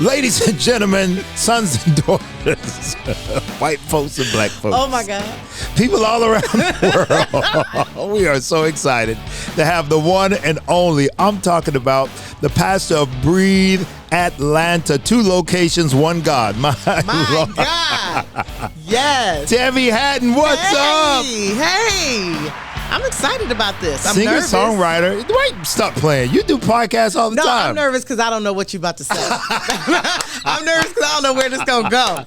Ladies and gentlemen, sons and daughters, white folks and black folks. Oh, my God. People all around the world. We are so excited to have the one and only, I'm talking about the pastor of Breathe Atlanta. 2 locations, 1 God. My Lord. God. Yes. Tammi Haddon, what's up? Hey. I'm excited about this. I'm Singer, nervous. songwriter. Wait, stop playing. You do podcasts all the time. No, I'm nervous because I don't know what you're about to say. I'm nervous because I don't know where this going to go.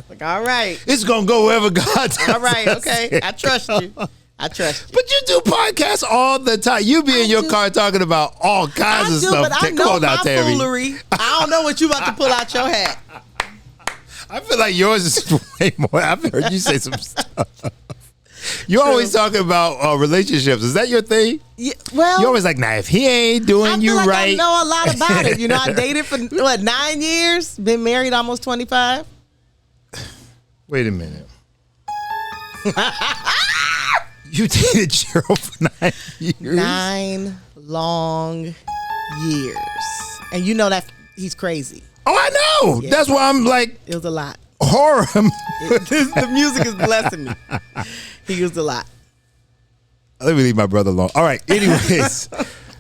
Like, all right. It's going to go wherever God tells All right, us. okay. I trust you. But you do podcasts all the time. You be in your car talking about all kinds of stuff. But I know my foolery. I don't know what you about to pull out your hat. I feel like yours is way more. I've heard you say some stuff. You're always talking about relationships. Is that your thing? Yeah, well, you're always like, nah, if he ain't doing you like right. I know a lot about it. You know, I dated for, 9 years? Been married almost 25. Wait a minute. You dated Cheryl for 9 years? 9 long years. And you know that he's crazy. Oh, I know. Yeah. That's why I'm like. It was a lot. Horror. The music is blessing me. He used a lot. Let me leave my brother alone. All right. Anyways,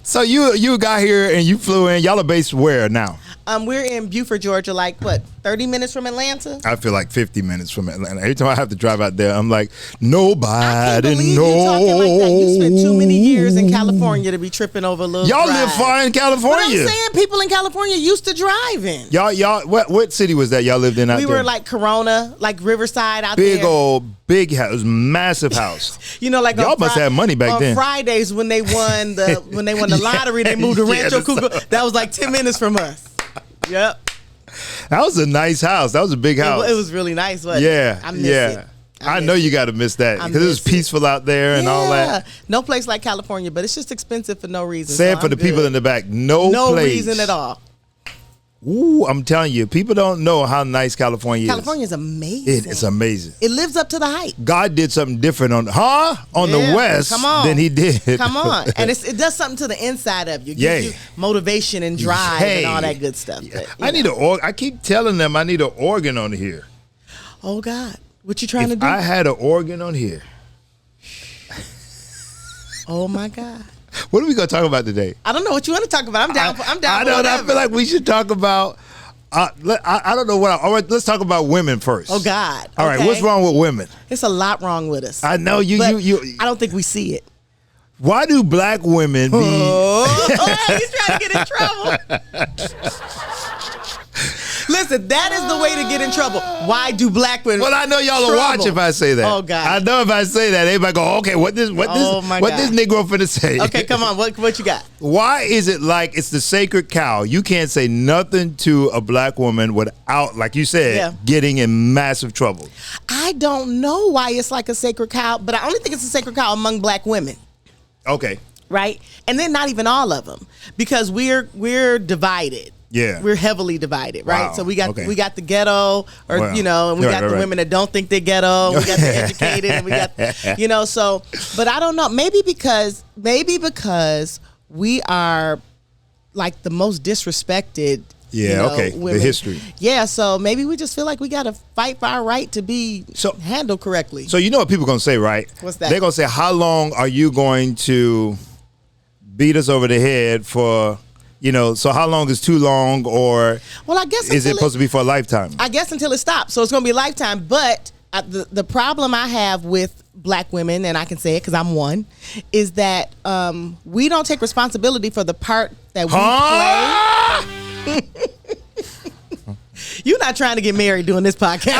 so you got here and you flew in. Y'all are based where now? We're in Beaufort, Georgia, like, 30 minutes from Atlanta? I feel like 50 minutes from Atlanta. Every time I have to drive out there, I'm like, nobody knows. You talking like that. You spent too many years in California to be tripping over a little Y'all drive. live far in California. But I'm saying people in California used to drive in. Y'all, what city was that y'all lived in out there? We were like Corona, like Riverside out there. Big house, massive house. You know, like y'all must have money back then. On Fridays when they won the lottery, they moved to Rancho Cucamonga. That was like 10 minutes from us. Yep. That was a nice house. That was a big house. It was really nice, wasn't it? I miss it. I know you got to miss that because it was peaceful out there and all that. No place like California, but it's just expensive for no reason. Say it for the people in the back. No place. Reason at all. Ooh, I'm telling you, people don't know how nice California is. California is amazing. It's amazing. It lives up to the hype. God did something different on the West than he did. Come on. And it does something to the inside of you. It gives you motivation and drive and all that good stuff. But, I need I keep telling them I need an organ on here. Oh, God. What you trying to do? I had an organ on here. Oh, my God. What are we going to talk about today? I don't know what you want to talk about. I'm down. I feel like we should talk about. I don't know what. All right, let's talk about women first. Oh God! All right, what's wrong with women? It's a lot wrong with us. I know you. I don't think we see it. Why do black women be? He's trying to get in trouble. Listen, that is the way to get in trouble. Why do black women? Well, I know y'all will watch if I say that. Oh God! I know if I say that, everybody go, okay, what this Negro finna say? Okay, come on, what you got? Why is it like it's the sacred cow? You can't say nothing to a black woman without, like you said, getting in massive trouble. I don't know why it's like a sacred cow, but I only think it's a sacred cow among black women. Okay. Right, and then not even all of them, because we're divided. Yeah, we're heavily divided, right? Wow. So we got the ghetto, and we got the women that don't think they're ghetto. We got the educated, and we got So, but I don't know. Maybe because we are like the most disrespected. Women. The history. Yeah, so maybe we just feel like we got to fight for our right to be handled correctly. So you know what people are gonna say, right? What's that? They're gonna say, "How long are you going to beat us over the head for?" So how long is too long, or I guess is it supposed to be for a lifetime? I guess until it stops. So it's going to be a lifetime. But the problem I have with black women, and I can say it because I'm one, is that we don't take responsibility for the part that we play. You're not trying to get married doing this podcast.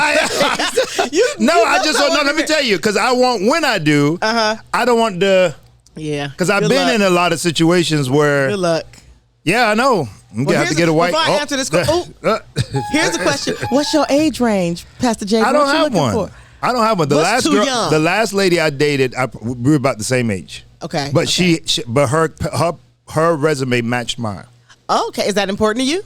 Let me tell you, because I want, when I do, I don't want the, because I've been in a lot of situations where. Good luck. Yeah, I know. I'm going to have to get a white. Before I answer this question, here's the question. What's your age range, Pastor Jay? I don't have one. I don't have one. The last lady I dated, we were about the same age. Okay. But her resume matched mine. Okay. Is that important to you?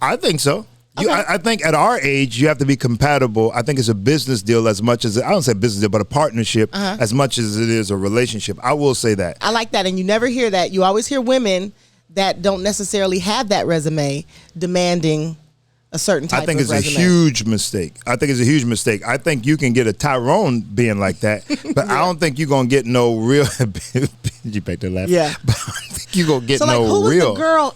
I think so. I think at our age, you have to be compatible. I think it's a business deal as much as, I don't say business deal, but a partnership as much as it is a relationship. I will say that. I like that. And you never hear that. You always hear women that don't necessarily have that resume demanding a certain type of resume. I think it's a huge mistake. I think you can get a Tyrone being like that, but I don't think you're going to get no real. You back there laughing. Yeah. But I don't think you're going to get no who was real. the girl?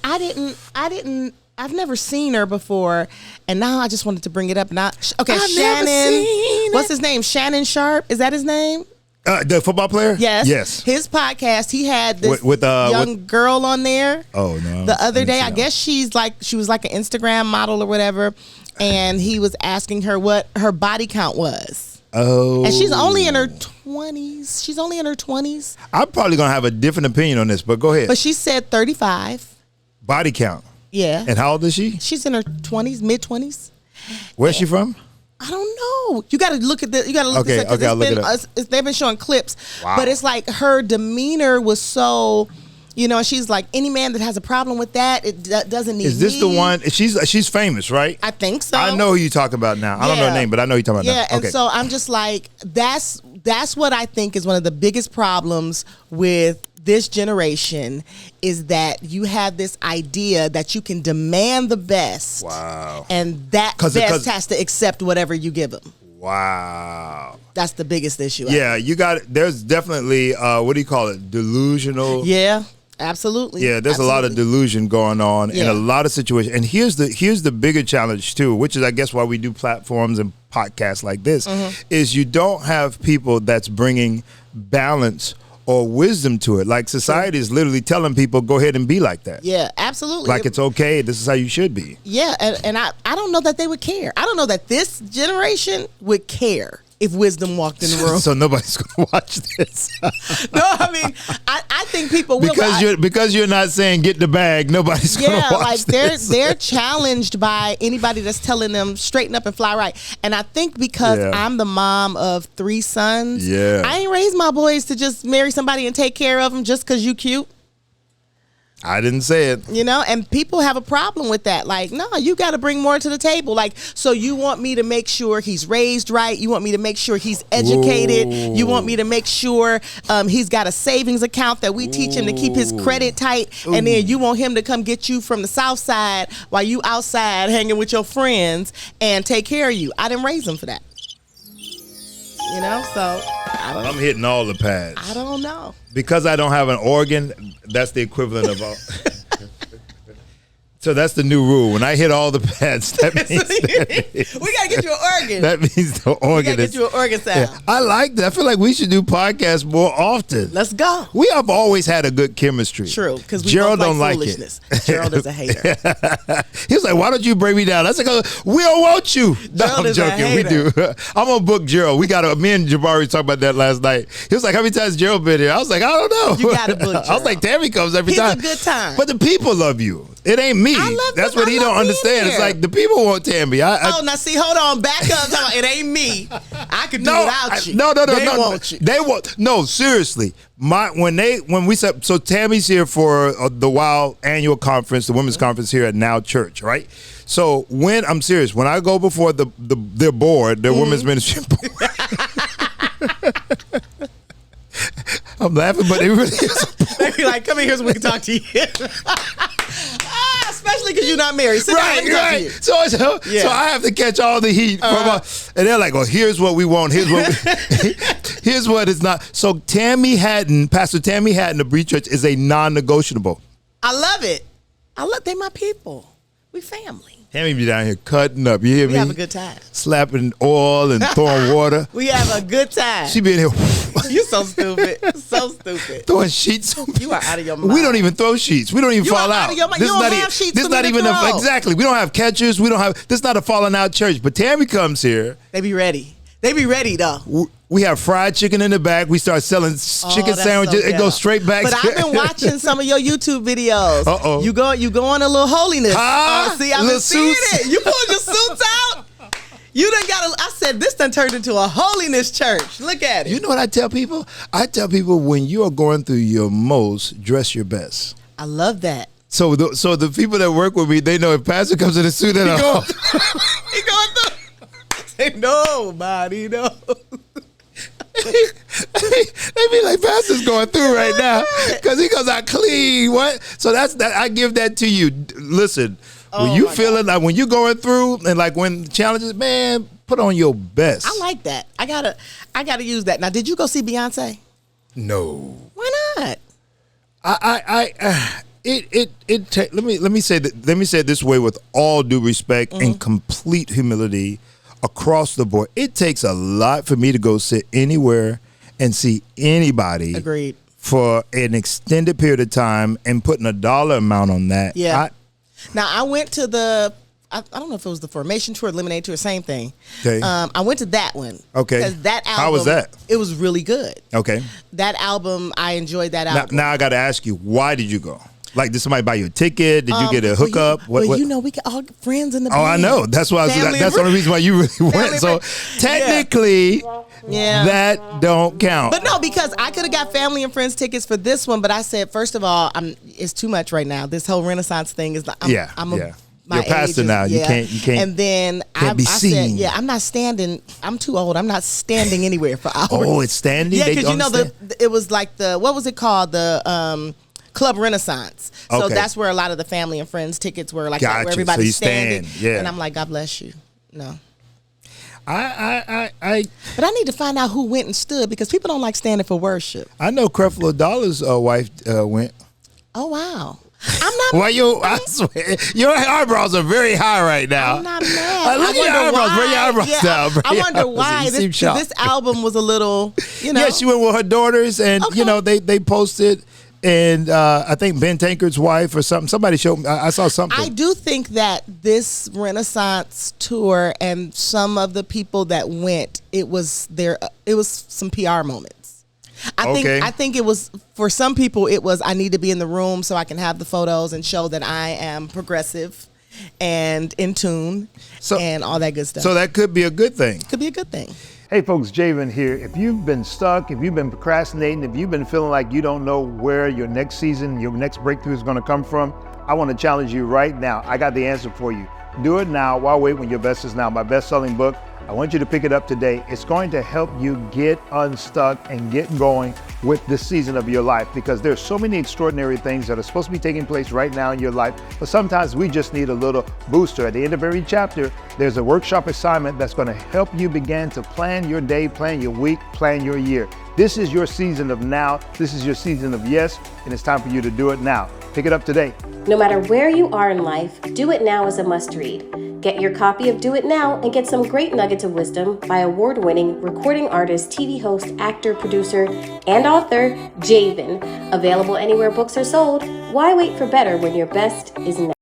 I've never seen her before, and now I just wanted to bring it up. Shannon. What's his name? Shannon Sharp. Is that his name? The football player? Yes. His podcast, he had this young girl on there. Oh, no. The other day, I guess she was like an Instagram model or whatever, and he was asking her what her body count was. Oh. And she's only in her 20s. I'm probably going to have a different opinion on this, but go ahead. But she said 35. Body count? Yeah. And how old is she? She's in her 20s, mid-20s. Where's she from? I don't know. You got to look at this. You got to look at this. Okay, I'll look it up. They've been showing clips, wow. But it's like her demeanor was so, she's like, any man that has a problem with that, it doesn't need. Is this the one? She's famous, right? I think so. I know who you're talking about now. I don't know her name, but I know who you're talking about now. Yeah, and so I'm just like, that's what I think is one of the biggest problems with this generation is that you have this idea that you can demand the best. Wow. And that best has to accept whatever you give them. Wow. That's the biggest issue. Yeah, there's definitely, what do you call it? Delusional. Yeah, absolutely. Yeah, there's a lot of delusion going on in a lot of situations. And here's the bigger challenge too, which is I guess why we do platforms and podcasts like this, is you don't have people that's bringing balance or wisdom to it. Like society is literally telling people, go ahead and be like that. Yeah, absolutely. Like it's okay. This is how you should be. Yeah, and I don't know that they would care. I don't know that this generation would care if wisdom walked in the room. So nobody's going to watch this. No, I mean, I think people will. Because you're not saying get the bag, nobody's going to watch this. They're challenged by anybody that's telling them straighten up and fly right. And I think because I'm the mom of 3 sons, I ain't raised my boys to just marry somebody and take care of them just because you cute. I didn't say it. And people have a problem with that. Like, no, you got to bring more to the table. Like, so you want me to make sure he's raised right. You want me to make sure he's educated. Ooh. You want me to make sure he's got a savings account that we teach him to keep his credit tight. Ooh. And then you want him to come get you from the south side while you outside hanging with your friends and take care of you. I didn't raise him for that. So I'm hitting all the pads. I don't know. Because I don't have an organ, that's the equivalent of all. So that's the new rule. When I hit all the pads, that means we gotta get you an organ. That means the organ. We gotta get you an organ sound. Yeah, I like that. I feel like we should do podcasts more often. Let's go. We have always had a good chemistry. True, because we Gerald both don't like foolishness. Gerald is a hater. He was like, "Why don't you bring me down?" I said, "We don't want you." No, I'm joking. We do. I'm gonna book Gerald. We got me and Jabari talked about that last night. He was like, "How many times Gerald been here?" I was like, "I don't know." You gotta book Gerald. I was like, "Tammy comes every time." He's a good time. But the people love you. It ain't me. That's what he don't understand. It's like the people want Tammy. Now see, hold on, back up. It ain't me. I could do without you. No. They want you. They want. No, seriously. When we said, so Tammy's here for the WOW annual conference, the women's conference here at Now Church, right? So I'm serious. When I go before their board, their women's ministry board. I'm laughing, but it really is. They be like, come in here so we can talk to you. Especially because you're not married. Sit down, right. So I have to catch all the heat from and they're like, "Oh, here's what we want. Here's what it's not." So Tammi Haddon, Pastor Tammi Haddon of Bree Church, is a non-negotiable. I love it. They my people. We family. Tammy be down here cutting up. You hear me? We have a good time. Slapping oil and throwing water. We have a good time. She be in here. You so stupid. So stupid. Throwing sheets on You are out of your mind. We don't even throw sheets. We don't even fall out. You don't have sheets. This is not even exactly. We don't have catchers. We don't have. This is not a falling out church. But Tammy comes here. They be ready. They be ready though. We have fried chicken in the back. We start selling chicken sandwiches. It goes straight back. But I've been watching some of your YouTube videos. Uh-oh. You go on a little holiness. See, I've been seeing it. You pulling your suits out. You done got I said this done turned into a holiness church. Look at it. You know what I tell people? I tell people when you are going through your most, dress your best. I love that. So the people that work with me, they know if Pastor comes in a suit and he going through. Say nobody knows. They be like, Pastor's going through right now because he goes out clean. What? So that's that. I give that to you. Listen, When you feeling like when you going through and like when challenges, man, put on your best. I like that. I gotta use that. Now, did you go see Beyonce? No. Why not? Let me say it this way with all due respect and complete humility across the board. It takes a lot for me to go sit anywhere and see anybody. Agreed. For an extended period of time and putting a dollar amount on that. Yeah. Now I went to I don't know if it was the Formation Tour, Lemonade Tour, same thing. Okay. I went to that one. Okay. Because that album. How was that? It was really good. Okay. That album, I enjoyed that album. Now I got to ask you, why did you go? Like, did somebody buy you a ticket? Did you get a hookup? What? You know, we got all friends in the band. Oh, I know. That's why. That's the only reason why you really went. So technically, that don't count. But no, because I could have got family and friends tickets for this one. But I said, first of all, it's too much right now. This whole Renaissance thing is. My You're past it now. Yeah. You can't. And then I said, I'm not standing. I'm too old. I'm not standing anywhere for hours. Oh, it's standing. Yeah, because you know it was like what was it called? The Club Renaissance. So that's where a lot of the family and friends tickets were, like where everybody's standing. Yeah. And I'm like, God bless you. No. But I need to find out who went and stood because people don't like standing for worship. I know Creflo Dollar's wife went. Oh wow. I'm not. Well, I swear, your eyebrows are very high right now. I'm not mad. Look at your eyebrows. Bring your eyebrows down. I wonder why this album was a little, Yeah, she went with her daughters, and they posted. And I think Ben Tanker's wife or something. Somebody showed me. I saw something. I do think that this Renaissance tour and some of the people that went, it was some PR moments. I think it was for some people. It was I need to be in the room so I can have the photos and show that I am progressive and in tune and all that good stuff. So that could be a good thing. Could be a good thing. Hey folks, Javen here. If you've been stuck, if you've been procrastinating, if you've been feeling like you don't know where your next season, your next breakthrough is going to come from, I want to challenge you right now. I got the answer for you. Do it now. Why wait when your best is now? My best-selling book. I want you to pick it up today. It's going to help you get unstuck and get going with this season of your life because there's so many extraordinary things that are supposed to be taking place right now in your life, but sometimes we just need a little booster. At the end of every chapter, there's a workshop assignment that's going to help you begin to plan your day, plan your week, plan your year. This is your season of now. This is your season of yes, and it's time for you to do it now. Pick it up today. No matter where you are in life, Do It Now is a must-read. Get your copy of Do It Now and get some great nuggets of wisdom by award-winning recording artist, TV host, actor, producer, and author, Javen. Available anywhere books are sold. Why wait for better when your best is now?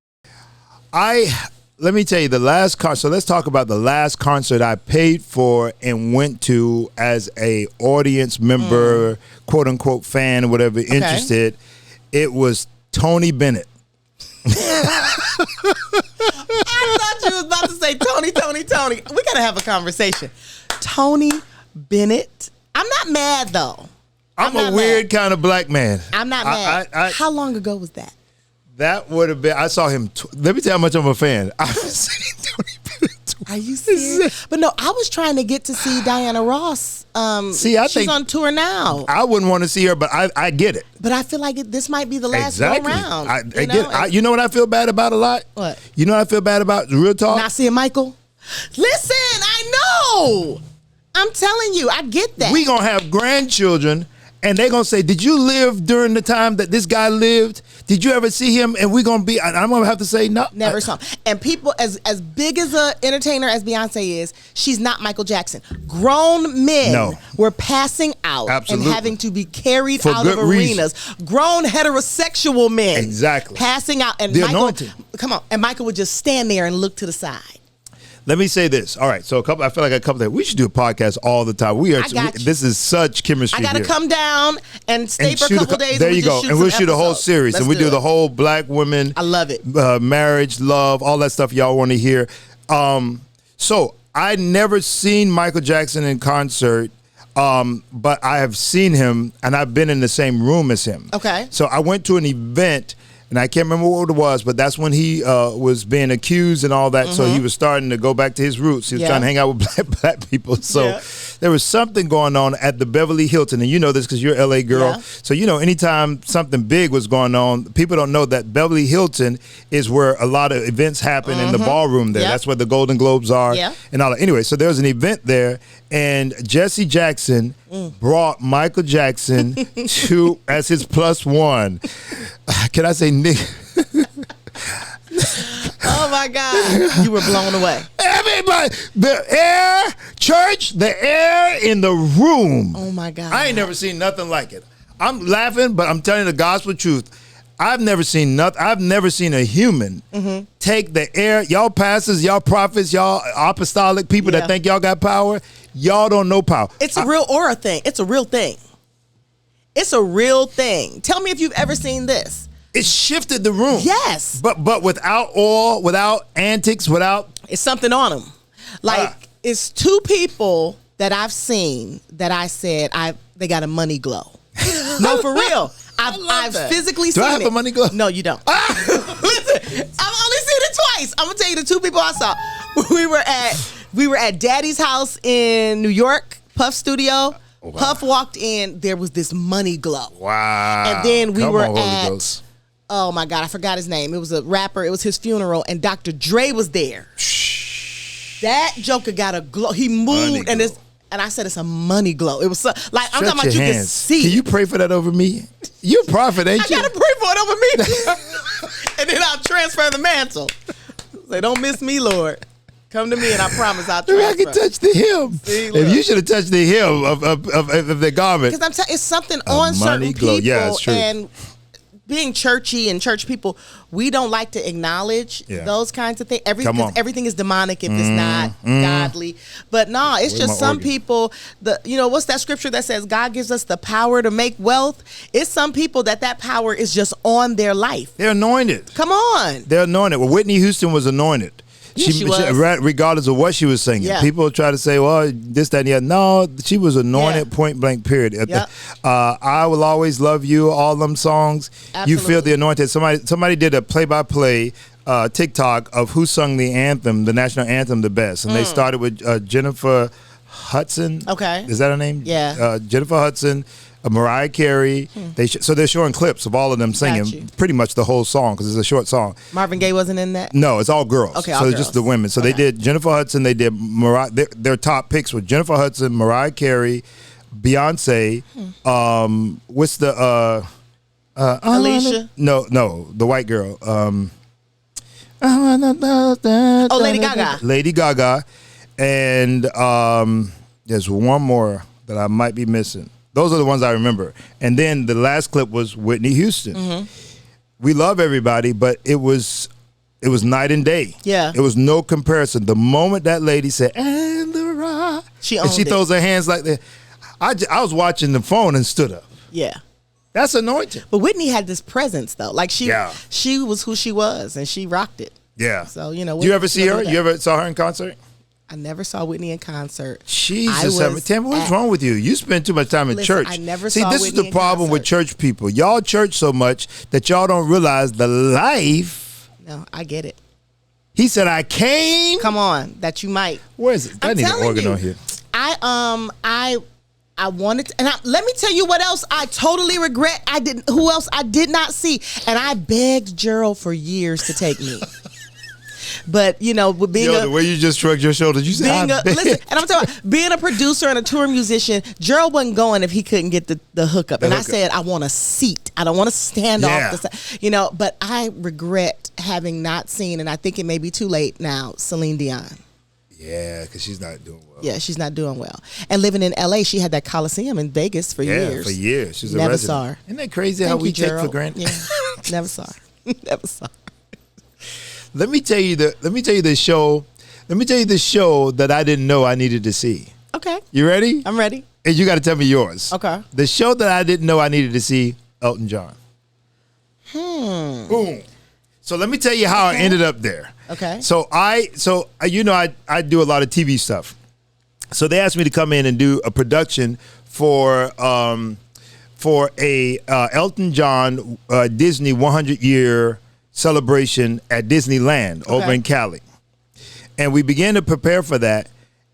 Let me tell you, the last concert. So let's talk about the last concert I paid for and went to as a audience member, quote unquote fan or whatever, interested. It was Tony Bennett. I thought you was about to say Tony. We gotta have a conversation. Tony Bennett. I'm not mad though. I'm a weird kind of black man. I'm not mad. How long ago was that? That would have been. I saw him. Let me tell you how much I'm a fan. I've seen Tony Bennett. Are you serious? But no, I was trying to get to see Diana Ross. She's on tour now. I wouldn't want to see her, but I get it. But I feel like this might be the last go round. I get it. You know what I feel bad about a lot? What? You know what I feel bad about? Real talk. Not seeing Michael. Listen, I know. I'm telling you, I get that. We gonna have grandchildren. And they're going to say, did you live during the time that this guy lived? Did you ever see him? And we're going to be, I'm going to have to say no. Never saw him. And people, as big as an entertainer as Beyonce is, she's not Michael Jackson. Grown men were passing out and having to be carried out of arenas. Grown heterosexual men. Passing out. And Michael would just stand there and look to the side. Let me say this. All right, so I feel like a couple of we should do a podcast all the time. This is such chemistry. I got to come down and stay for a couple days. There you go, and we'll shoot a whole series, and we do the whole black women. I love it. Marriage, love, all that stuff y'all want to hear. So I never seen Michael Jackson in concert, but I have seen him, and I've been in the same room as him. Okay. So I went to an event. And I can't remember what it was, but that's when he was being accused and all that. Mm-hmm. So he was starting to go back to his roots. He was trying to hang out with black people. So there was something going on at the Beverly Hilton, and you know this because you're an LA girl. Yeah. So you know, anytime something big was going on, people don't know that Beverly Hilton is where a lot of events happen in the ballroom there. Yep. That's where the Golden Globes are, Yeah. and all that. Anyway, so there was an event there, and Jesse Jackson brought Michael Jackson to as his plus one. Can I say Nick? Oh my God, you were blown away. Everybody, the air in the room. Oh my God, I ain't never seen nothing like it. I'm laughing, but I'm telling you the gospel truth. I've never seen nothing. I've never seen a human take the air. Y'all pastors, y'all prophets, y'all apostolic people that think y'all got power. Y'all don't know power. It's a real aura thing. It's a real thing. It's a real thing. Tell me if you've ever seen this. It shifted the room. Yes. But without oil, without antics, without... It's something on them. Like, it's two people that I've seen that I said they got a money glow. No, for real. I've physically seen it. Do I have a money glow? No, you don't. Listen, I've only seen it twice. I'm going to tell you the two people I saw. We were at Daddy's house in New York, Puff Studio. Wow. Puff walked in. There was this money glow. Wow. And then we were Holy at... Ghost. Oh my God, I forgot his name. It was a rapper. It was his funeral, and Dr. Dre was there. That joker got a glow. He moved, and I said it's a money glow. It was so, like I'm talking about you can see. Can you pray for that over me? You're a prophet, ain't you? I gotta pray for it over me, and then I'll transfer the mantle. Say, don't miss me, Lord. Come to me, and I promise I'll transfer. I can touch the hem. See, if you should have touched the hem of the garment. Because I'm telling, it's something on certain people, yeah, it's true. And being churchy and church people, we don't like to acknowledge those kinds of things. Everything is demonic if it's not godly. But no, it's just some people. What's that scripture that says God gives us the power to make wealth? It's some people that power is just on their life. They're anointed. Come on, they're anointed. Well, Whitney Houston was anointed. She was. Regardless of what she was singing. Yeah. People try to say, well, this, that, and the other. No, she was anointed, point blank, period. Yep. I Will Always Love You, all them songs. Absolutely. You feel the anointed. Somebody did a play-by-play TikTok of who sung the anthem, the national anthem, the best. And they started with Jennifer Hudson. Okay. Is that her name? Yeah. Jennifer Hudson. Mariah Carey. So they're showing clips of all of them singing pretty much the whole song because it's a short song. Marvin Gaye wasn't in that? No, it's all girls. Okay, so it's just the women. So they did Jennifer Hudson. They did Mariah. Their top picks were Jennifer Hudson, Mariah Carey, Beyonce. What's the Alicia? No, the white girl. Lady Gaga. Lady Gaga, and there's one more that I might be missing. Those are the ones I remember. And then the last clip was Whitney Houston. We love everybody, but it was night and day. Yeah. It was no comparison. The moment that lady said, and the rock, she throws her hands like that. I was watching the phone and stood up. Yeah. That's anointed. But Whitney had this presence, though. Like, she was who she was, and she rocked it. Yeah. So, you ever see her? You ever saw her in concert? I never saw Whitney in concert. Jesus, Tammy, what's wrong with you? You spend too much time in church. I never saw this Whitney is the problem with church people. Y'all church so much that y'all don't realize the life. No, I get it. He said, I came. Come on, that you might. Where is it? I need an organ on here. I wanted to, and let me tell you what else I totally regret. Who else I did not see? And I begged Gerald for years to take me. But with being the way you just shrugged your shoulders, you said, listen, and I'm talking about being a producer and a tour musician. Gerald wasn't going if he couldn't get the hookup. I said, I want a seat. I don't want to stand off the side. But I regret having not seen, and I think it may be too late now, Celine Dion. Yeah, because she's not doing well. Yeah, she's not doing well. And living in L.A., she had that Coliseum in Vegas for years. Yeah, for years. She's never a resident. saw her. Isn't that crazy how we take for granted? Yeah, never saw her. Never saw her. Let me tell you the show. Let me tell you the show that I didn't know I needed to see. Okay. You ready? I'm ready. And you got to tell me yours. Okay. The show that I didn't know I needed to see, Elton John. Boom. So let me tell you how I ended up there. Okay. So I do a lot of TV stuff. So they asked me to come in and do a production for a Elton John Disney 100-year celebration at Disneyland over in Cali. And we began to prepare for that.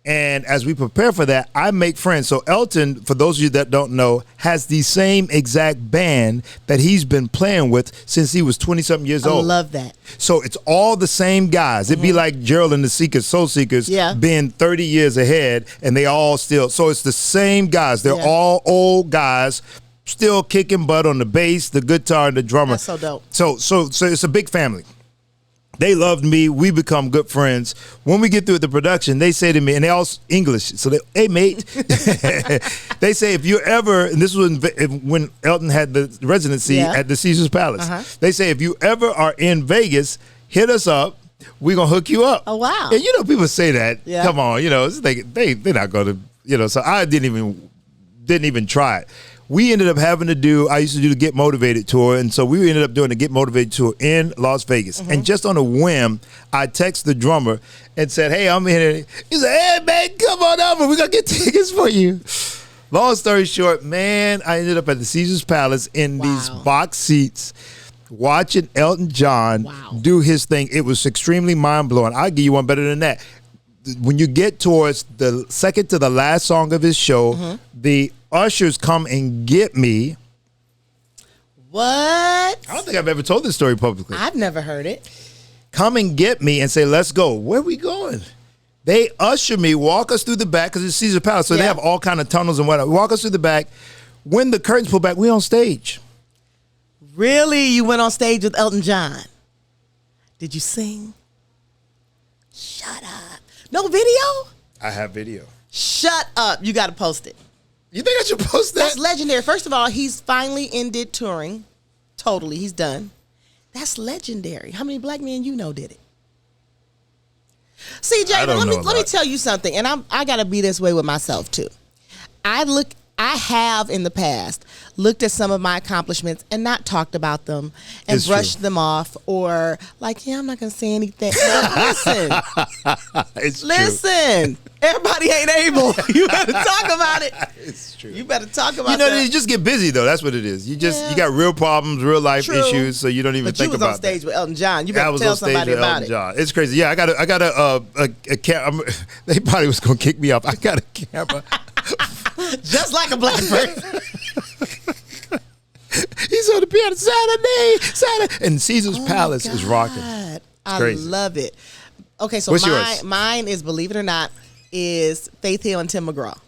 And as we prepare for that, I make friends. So Elton, for those of you that don't know, has the same exact band that he's been playing with since he was 20-something years old. I love that. So it's all the same guys. It'd be like Gerald and the Seekers, Soul Seekers, being 30 years ahead, and they all still. So it's the same guys. They're all old guys, still kicking butt on the bass, the guitar, and the drummer. That's so dope. So it's a big family. They loved me. We become good friends. When we get through the production, they say to me, and they all English, so they, hey, mate. They say, if you ever, and this was when Elton had the residency at the Caesars Palace. They say, if you ever are in Vegas, hit us up. We're going to hook you up. Oh, wow. And people say that. Yeah. Come on, they're not going to, so I didn't even try it. We ended up having to do, I used to do the Get Motivated tour, and so we ended up doing the Get Motivated tour in Las Vegas. And just on a whim, I texted the drummer and said, hey, I'm here. He said, hey, man, come on over. We're going to get tickets for you. Long story short, man, I ended up at the Caesars Palace in these box seats watching Elton John do his thing. It was extremely mind-blowing. I'll give you one better than that. When you get towards the second to the last song of his show, the ushers come and get me. What? I don't think I've ever told this story publicly. I've never heard it. Come and get me and say, let's go. Where are we going? They usher me, walk us through the back, because it's Caesar Palace, so they have all kind of tunnels and whatnot. Walk us through the back. When the curtains pull back, we on stage. Really? You went on stage with Elton John? Did you sing? Shut up. No video? I have video. Shut up. You got to post it. You think I should post that? That's legendary. First of all, he's finally ended touring. Totally. He's done. That's legendary. How many black men you know did it? See, Jay, let me tell you something, and I got to be this way with myself too. I have in the past looked at some of my accomplishments and not talked about them and brushed them off, or like, I'm not going to say anything. Listen, everybody ain't able. You better talk about it. It's true. You better talk about it. You just get busy though. That's what it is. You got real problems, real life issues, so you don't even think about it. You was on stage with Elton John. You better tell somebody about it. John. It's crazy. Yeah, I got a camera. They probably was going to kick me off. I got a camera. Just like a black person. He's on the piano Saturday. And Caesar's Palace is rocking. I love it. Okay, so what's yours? Mine is, believe it or not, is Faith Hill and Tim McGraw.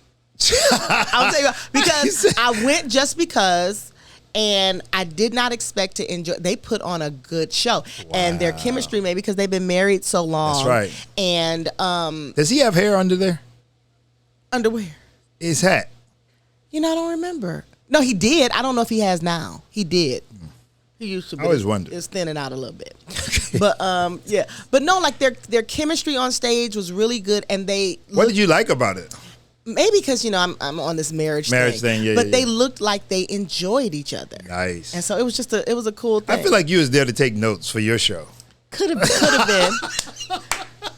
I'll tell you because I went just because, and I did not expect to enjoy. They put on a good show, and their chemistry, maybe because they've been married so long. That's right. And does he have hair under there? Underwear. His hat. I don't remember. No, he did. I don't know if he has now. He did. He used to be. I always wondered. It's thinning out a little bit. But yeah. But no, like their chemistry on stage was really good, and they. What did you like about it? Maybe because I'm on this marriage thing. Yeah. But they looked like they enjoyed each other. Nice. And so it was just a cool thing. I feel like you was there to take notes for your show. Could have been.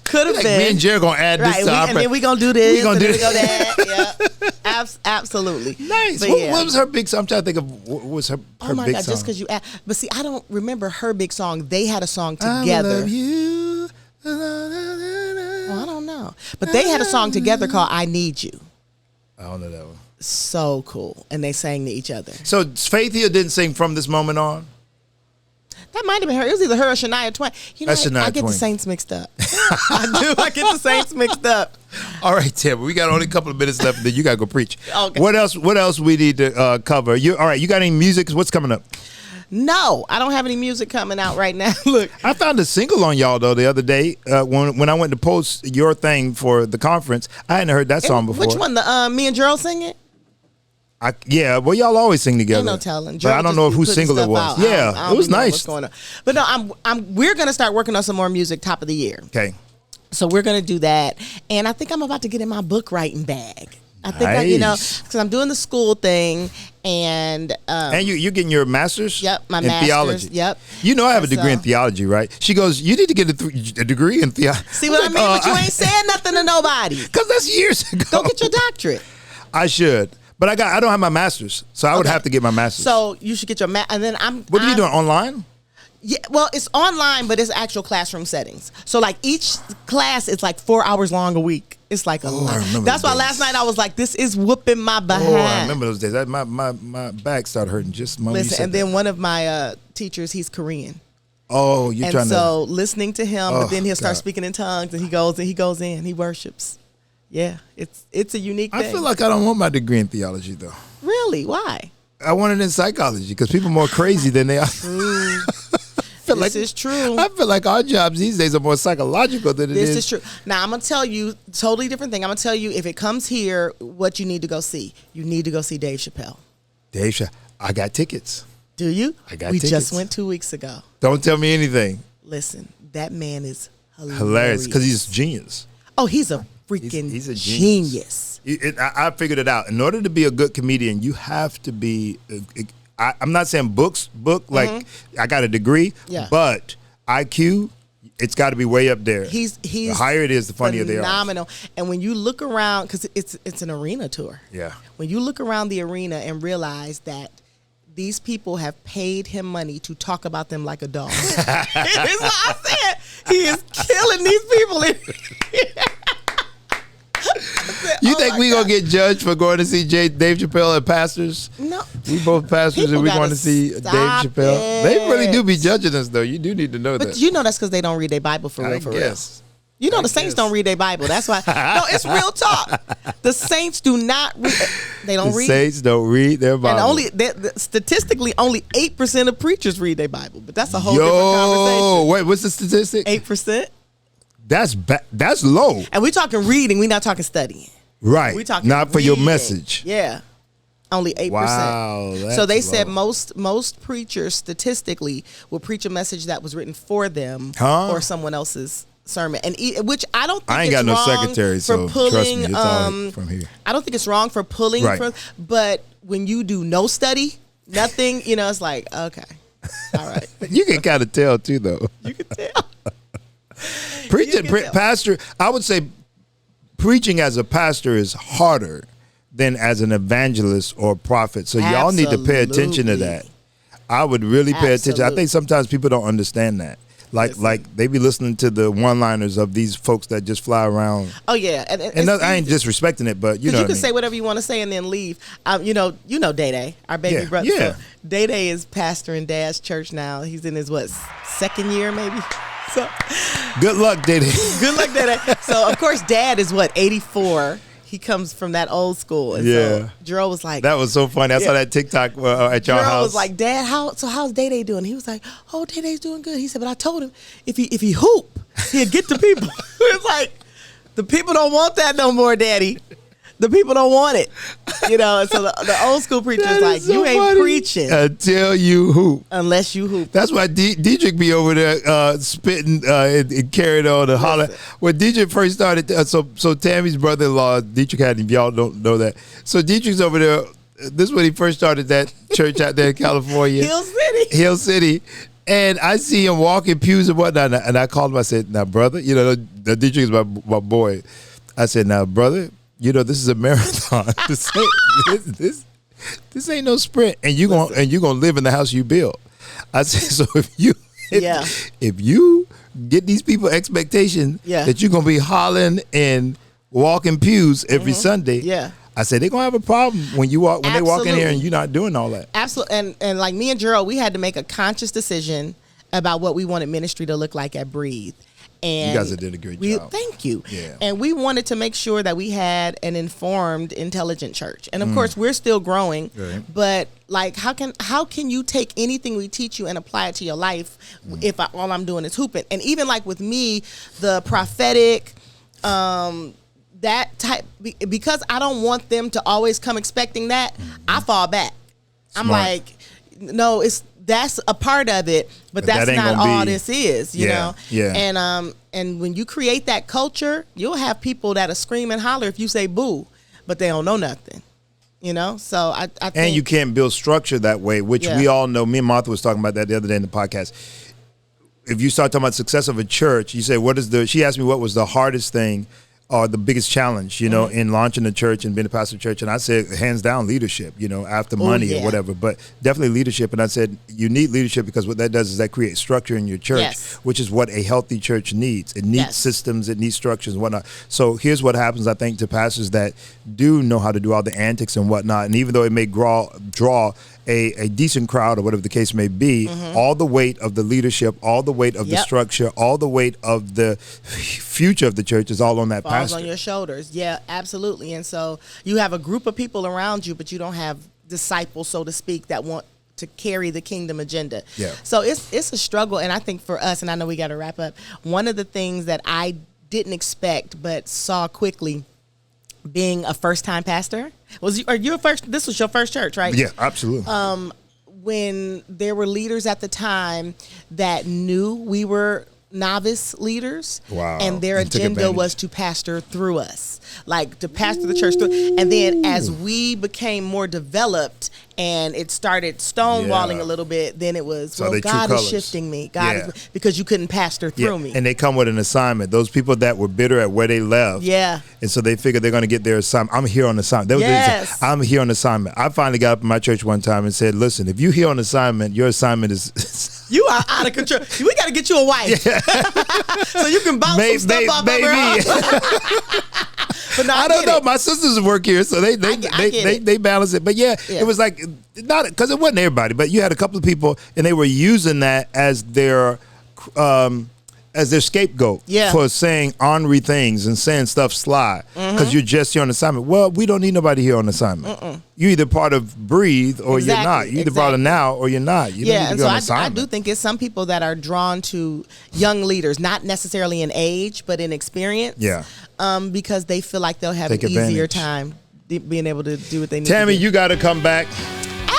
Could have been. Me and Jerry gonna add this to and then we gonna do this. We gonna do that. Yeah, absolutely. Nice. What was her big song? I'm trying to think of what was her big song. Oh my God! Just because you asked, but see, I don't remember her big song. They had a song together. I love you. Well, I don't know, but they had a song together called "I Need You." I don't know that one. So cool, and they sang to each other. So Faith Hill didn't sing From This Moment On. That might have been her. It was either her or Shania Twain. I get the Saints mixed up. I do. I get the Saints mixed up. All right, Tim. We got only a couple of minutes left, and then you got to go preach. Okay. What else we need to cover? All right, you got any music? What's coming up? No, I don't have any music coming out right now. Look. I found a single on y'all, though, the other day when I went to post your thing for the conference. I hadn't heard that song before. Which one? The me and Gerald singing? Well, y'all always sing together. Ain't no telling. But I don't know whose single it was. Yeah, it was nice. What's going on. But no, we're gonna start working on some more music top of the year. Okay. So we're gonna do that, and I think I'm about to get in my book writing bag. I think because I'm doing the school thing, and you're getting your master's. Yep, my in master's. Theology. Yep. You know I have a degree in theology, right? She goes, you need to get a degree in theology. See what I mean? But you ain't saying nothing to nobody. Because that's years ago. Go get your doctorate. I should. But I don't have my master's, so I would have to get my master's. So you should get your and then What are you doing, online? Yeah, well, it's online, but it's actual classroom settings. So like each class is like 4 hours long a week. It's like a lot. I That's why those last night I was like, this is whooping my behind. Oh, I remember those days. My back started hurting just when you said and then that. one of my teachers, he's Korean. Oh, you're and trying so listening to him, but then he'll start God. speaking in tongues, and he goes in, he worships. Yeah, it's a unique thing. I feel like I don't want my degree in theology, though. Really? Why? I want it in psychology because people are more crazy than they are. True. This is true. I feel like our jobs these days are more psychological than This is true. Now, I'm going to tell you totally different thing. I'm going to tell you, if it comes here, what you need to go see. You need to go see Dave Chappelle. Dave Chappelle. I got tickets. Do you? I got we tickets. just went 2 weeks ago. Don't tell me anything. Listen, that man is Hilarious because he's a genius. Oh, he's a freaking He's a genius. I figured it out. In order to be a good comedian, you have to be. I'm not saying book like I got a degree, but IQ, it's got to be way up there. He's the higher it is, the funnier they are. Phenomenal. And when you look around, because it's an arena tour. Yeah. When you look around the arena and realize that these people have paid him money to talk about them like a dog. That's what I said. He is killing these people. You think we gonna get judged for going to see Dave Chappelle and pastors? No. We both pastors People and we gotta want to see Dave Chappelle. it. They really do be judging us, though. You do need to know But that. you know that's because they don't read their Bible for real, I guess. You know the saints don't read their Bible. That's why. No, it's real talk. The saints do not read. They don't The read. saints don't read their Bible. And statistically, only 8% of preachers read their Bible. But that's a whole different conversation. Wait, what's the statistic? 8%. That's low. And we're talking reading. We're not talking studying. Right. We're talking not for your reading. message. Yeah. Only 8%. Wow, So they that's said low. most preachers statistically will preach a message that was written for them or someone else's sermon, and which I don't think I ain't it's got no wrong secretary, for so pulling, trust me, it's all from here. I don't think it's wrong for pulling from, but when you do no study, nothing, it's like, okay, all right. You can kind of tell too, though. You can tell. Preaching, pastor, I would say preaching as a pastor is harder than as an evangelist or prophet. So y'all need to pay attention to that. I would really pay attention. I think sometimes people don't understand that. Like they be listening to the one-liners of these folks that just fly around. Oh yeah, and I ain't disrespecting it, but you know, you can say whatever you want to say and then leave. You know, Day Day, our baby brother. Yeah. So Day Day is pastor in Dad's church now. He's in his second year maybe. So good luck, Day Day. Good luck, Day Day. So of course, Dad is 84. He comes from that old school. And so Gerald was like, that was so funny. I saw that TikTok at your Gerald house. was like, Dad, how's Day Day doing? He was like, oh, Day Day's doing good. He said, but I told him if he hoop, he'll get the people. It's like, the people don't want that no more, Daddy. The people don't want it. And so the old school preacher's like, so you ain't funny. Preaching until you hoop. Unless you hoop. That's why Deitrick be over there spitting and carrying on the holler. When Deitrick first started, so Tammy's brother-in-law, Deitrick Haddon, if y'all don't know that. So Deitrick's over there. This is when he first started that church out there in California. Hill City. And I see him walking pews and whatnot. And I called him. I said, now, brother, Deitrick is my boy. I said, now, brother, this is a marathon. This ain't no sprint, and you gonna live in the house you build. I said, so if you get these people expectation that you're gonna be hollering and walking pews every Sunday, I said they're gonna have a problem when they walk in here and you're not doing all that. Absolutely, and like me and Gerald, we had to make a conscious decision about what we wanted ministry to look like at Breathe. And you guys did a great job. Thank you. Yeah. And we wanted to make sure that we had an informed, intelligent church. And of course, we're still growing. Right. But like, how can you take anything we teach you and apply it to your life if all I'm doing is hooping? And even like with me, the prophetic, that type, because I don't want them to always come expecting that. I fall back. Smart. I'm like, no, that's a part of it, but that's not all this is, you know? Yeah. And when you create that culture, you'll have people that'll scream and holler if you say boo, but they don't know nothing, So I think. And you can't build structure that way, which we all know. Me and Martha was talking about that the other day in the podcast. If you start talking about success of a church, you say, she asked me what was the hardest thing are the biggest challenge, in launching a church and being a pastor of church. And I said, hands down, leadership, after money or whatever, but definitely leadership. And I said, you need leadership because what that does is that creates structure in your church, which is what a healthy church needs. It needs systems, it needs structures and whatnot. So here's what happens, I think, to pastors that do know how to do all the antics and whatnot. And even though it may draw a decent crowd or whatever the case may be, all the weight of the leadership, all the weight of the structure, all the weight of the future of the church is all on that pastor. On your shoulders. Yeah, absolutely. And so you have a group of people around you, but you don't have disciples, so to speak, that want to carry the kingdom agenda. Yeah. So it's a struggle. And I think for us, and I know we got to wrap up, one of the things that I didn't expect but saw quickly, being a first-time pastor, this was your first church, right? Yeah, absolutely. When there were leaders at the time that knew we were novice leaders, and their agenda was to pastor through us, like to pastor the church through. And then as we became more developed and it started stonewalling a little bit, then it was, God is shifting me. God is, because you couldn't pastor through me. And they come with an assignment. Those people that were bitter at where they left. Yeah. And so they figure they're going to get their assignment. I'm here on assignment. I'm here on assignment. I finally got up in my church one time and said, listen, if you're here on assignment, your assignment is... You are out of control. We got to get you a wife. So you can bounce some stuff off of her. But no, I don't know. My sisters work here, so they balance it. But it was like, not because it wasn't everybody, but you had a couple of people, and they were using that as their scapegoat for saying ornery things and saying stuff sly because you're just here on assignment. Well, we don't need nobody here on assignment. You're either part of Breathe or you're not. You're either part of Now or you're not. You don't need to be on assignment. I do think it's some people that are drawn to young leaders, not necessarily in age, but in experience. Yeah. Because they feel like they'll have an easier time being able to do what they need Tammi, to do. you got to come back.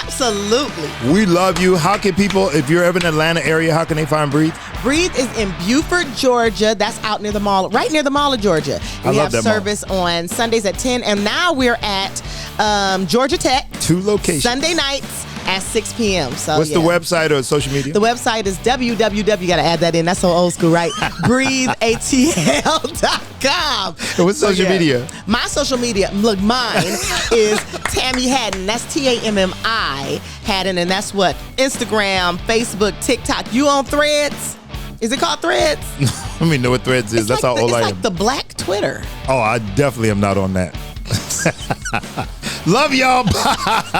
Absolutely. We love you. How can people, if you're ever in the Atlanta area, how can they find Breathe? Breathe is in Buford, Georgia. That's out near the mall, right near the Mall of Georgia. We have service on Sundays at 10, and now we're at Georgia Tech. 2 locations. Sunday nights at 6 p.m. So what's the website or social media? The website is www. You got to add that in. That's so old school, right? BreatheATL.com. And what's social media? My social media, look, mine is Tammi Haddon. That's Tammi Haddon, and that's what? Instagram, Facebook, TikTok. You on Threads? Is it called Threads? Let me know what Threads is. That's how old I am. It's like the black Twitter. Oh, I definitely am not on that. Love y'all. Bye.